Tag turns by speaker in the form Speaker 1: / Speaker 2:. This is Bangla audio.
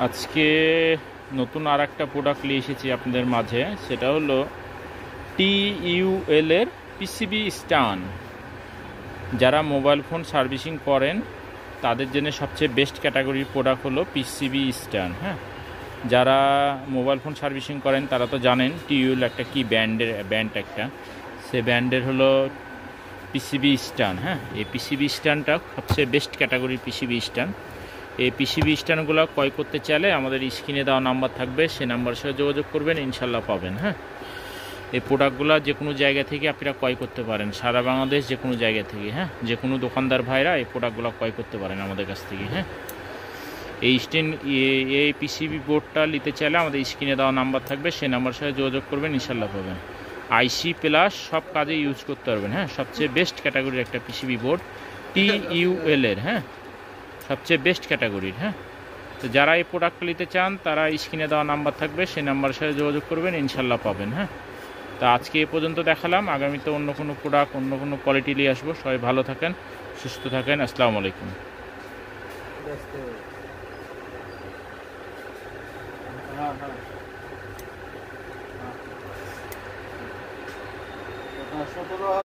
Speaker 1: আজকে নতুন আর একটা প্রোডাক্ট নিয়ে এসেছি আপনাদের মাঝে, সেটা হলো TUL এর পিসিবি স্ট্যান্ড। যারা মোবাইল ফোন সার্ভিসিং করেন তাদের জন্য সবচেয়ে বেস্ট ক্যাটাগরির প্রোডাক্ট হলো পিসিবি স্ট্যান্ড। হ্যাঁ, যারা মোবাইল ফোন সার্ভিসিং করেন তারা তো জানেন TUL একটা কি ব্যান্ড একটা, সে ব্যান্ডের হলো পিসিবি স্ট্যান্ড। হ্যাঁ, এই পিসিবি স্ট্যান্ডটা সবচেয়ে বেস্ট ক্যাটাগরির পিসিবি স্ট্যান্ড। এই পিসিবি স্ট্যান্ডগুলো ক্রয় করতে চাইলে আমাদের স্ক্রিনে দেওয়া নাম্বার থাকবে, সেই নাম্বারের সাথে যোগাযোগ করবেন, ইনশাল্লাহ পাবেন। হ্যাঁ, এই প্রোডাক্টগুলো যে কোনো জায়গা থেকে আপনারা ক্রয় করতে পারেন, সারা বাংলাদেশ যে কোনো জায়গা থেকে। হ্যাঁ, যে কোনো দোকানদার ভাইরা এই প্রোডাক্টগুলো ক্রয় করতে পারেন আমাদের কাছ থেকে। হ্যাঁ, এই পিসিবি বোর্ডটা নিতে চাইলে আমাদের স্ক্রিনে দেওয়া নাম্বার থাকবে, সেই নাম্বারের সাথে যোগাযোগ করবেন, ইনশাল্লাহ পাবেন। আইসি প্লাস সব কাজে ইউজ করতে পারবেন। হ্যাঁ, সবচেয়ে বেস্ট ক্যাটাগরির একটা পিসিবি বোর্ড TUL এর। হ্যাঁ, সবচেয়ে বেস্ট ক্যাটাগরির। হ্যাঁ, তো যারা এই প্রোডাক্ট নিতে চান তারা স্ক্রিনে দেওয়া নাম্বার থাকবে, সেই নাম্বারের সাথে যোগাযোগ করবেন, ইনশাল্লাহ পাবেন। হ্যাঁ, তো আজকে এ পর্যন্ত দেখালাম, আগামীতে অন্য কোনো প্রোডাক্ট অন্য কোনো কোয়ালিটি নিয়ে আসবো। সবাই ভালো থাকেন, সুস্থ থাকেন, আসসালামু আলাইকুম।